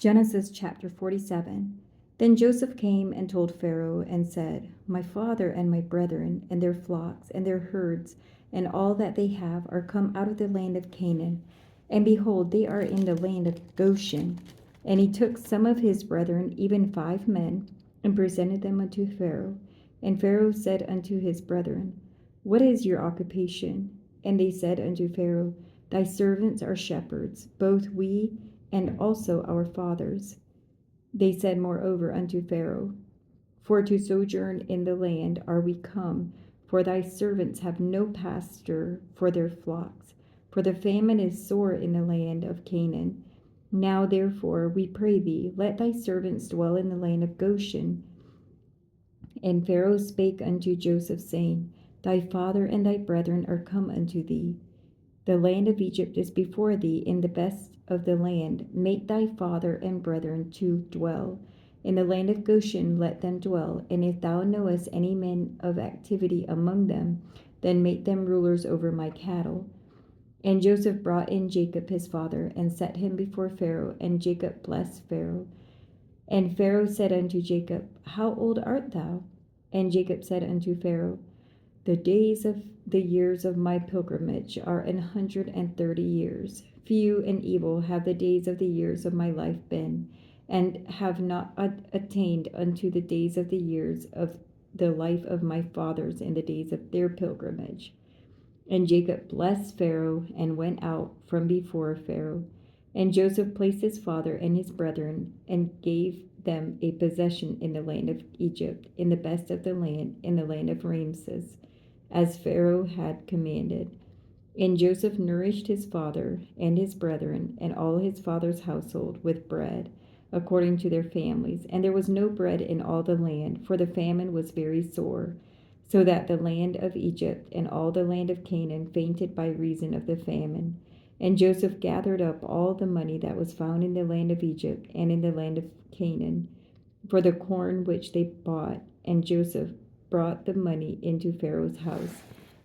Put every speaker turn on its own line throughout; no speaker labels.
Genesis chapter 47. Then Joseph came and told Pharaoh and said, My father and my brethren and their flocks and their herds and all that they have are come out of the land of Canaan. And behold, they are in the land of Goshen. And he took some of his brethren, even 5 men, and presented them unto Pharaoh. And Pharaoh said unto his brethren, What is your occupation? And they said unto Pharaoh, Thy servants are shepherds, both we and also our fathers. They said moreover unto Pharaoh, For to sojourn in the land are we come, for thy servants have no pasture for their flocks, for the famine is sore in the land of Canaan. Now therefore, we pray thee, let thy servants dwell in the land of Goshen. And Pharaoh spake unto Joseph, saying, Thy father and thy brethren are come unto thee. The land of Egypt is before thee in the best of the land. Make thy father and brethren to dwell. In the land of Goshen let them dwell. And if thou knowest any men of activity among them, then make them rulers over my cattle. And Joseph brought in Jacob his father, and set him before Pharaoh, and Jacob blessed Pharaoh. And Pharaoh said unto Jacob, How old art thou? And Jacob said unto Pharaoh, The days of the years of my pilgrimage are 130 years. Few and evil have the days of the years of my life been, and have not attained unto the days of the years of the life of my fathers in the days of their pilgrimage. And Jacob blessed Pharaoh, and went out from before Pharaoh. And Joseph placed his father and his brethren, and gave them a possession in the land of Egypt, in the best of the land, in the land of Ramses, as Pharaoh had commanded. And Joseph nourished his father and his brethren and all his father's household with bread, according to their families. And there was no bread in all the land, for the famine was very sore, so that the land of Egypt and all the land of Canaan fainted by reason of the famine. And Joseph gathered up all the money that was found in the land of Egypt and in the land of Canaan, for the corn which they bought. And Joseph brought the money into Pharaoh's house.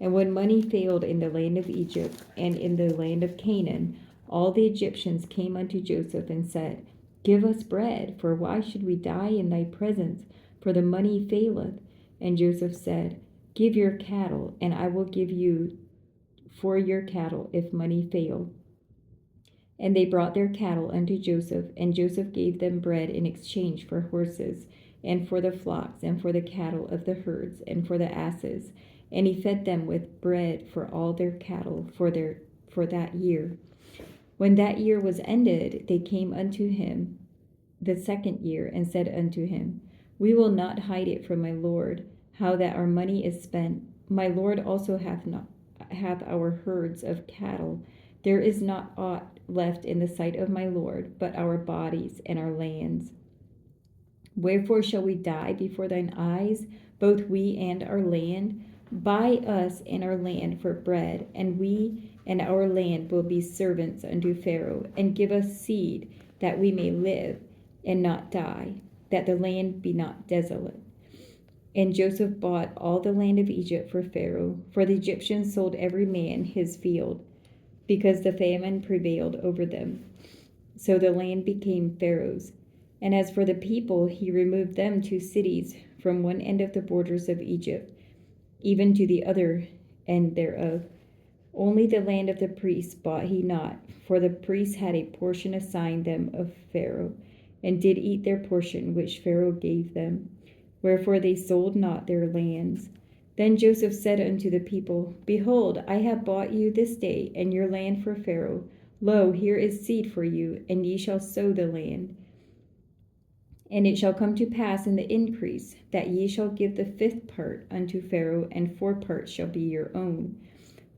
And when money failed in the land of Egypt and in the land of Canaan, all the Egyptians came unto Joseph and said, Give us bread, for why should we die in thy presence? For the money faileth. And Joseph said, Give your cattle, and I will give you for your cattle if money fail. And they brought their cattle unto Joseph, and Joseph gave them bread in exchange for horses, and for the flocks, and for the cattle of the herds, and for the asses. And he fed them with bread for all their cattle for that year. When that year was ended, they came unto him the second year, and said unto him, We will not hide it from my lord, how that our money is spent. My lord also hath our herds of cattle. There is not aught left in the sight of my lord, but our bodies and our lands. Wherefore shall we die before thine eyes, both we and our land? Buy us and our land for bread, and we and our land will be servants unto Pharaoh, and give us seed, that we may live and not die, that the land be not desolate. And Joseph bought all the land of Egypt for Pharaoh, for the Egyptians sold every man his field, because the famine prevailed over them. So the land became Pharaoh's. And as for the people, he removed them to cities from one end of the borders of Egypt, even to the other end thereof. Only the land of the priests bought he not, for the priests had a portion assigned them of Pharaoh, and did eat their portion which Pharaoh gave them. Wherefore they sold not their lands. Then Joseph said unto the people, Behold, I have bought you this day and your land for Pharaoh. Lo, here is seed for you, and ye shall sow the land. And it shall come to pass in the increase, that ye shall give the 5th part unto Pharaoh, and 4 parts shall be your own,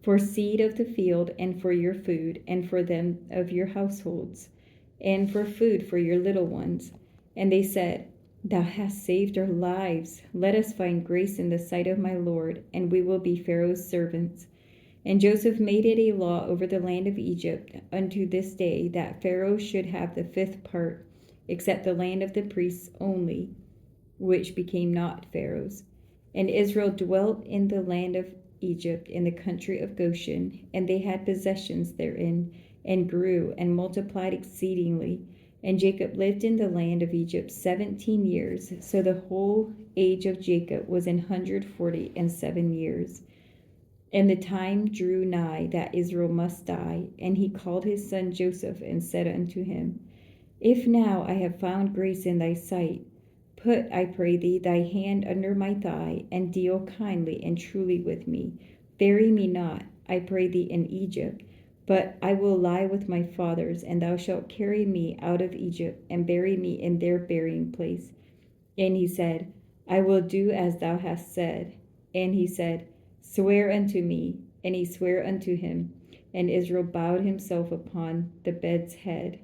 for seed of the field, and for your food, and for them of your households, and for food for your little ones. And they said, Thou hast saved our lives. Let us find grace in the sight of my Lord, and we will be Pharaoh's servants. And Joseph made it a law over the land of Egypt unto this day, that Pharaoh should have the 5th part, except the land of the priests only, which became not Pharaoh's. And Israel dwelt in the land of Egypt, in the country of Goshen, and they had possessions therein, and grew and multiplied exceedingly. And Jacob lived in the land of Egypt 17 years. So the whole age of Jacob was 147 years. And the time drew nigh that Israel must die. And he called his son Joseph and said unto him, If now I have found grace in thy sight, put, I pray thee, thy hand under my thigh, and deal kindly and truly with me. Bury me not, I pray thee, in Egypt, but I will lie with my fathers, and thou shalt carry me out of Egypt, and bury me in their burying place. And he said, I will do as thou hast said. And he said, Swear unto me. And he sware unto him. And Israel bowed himself upon the bed's head.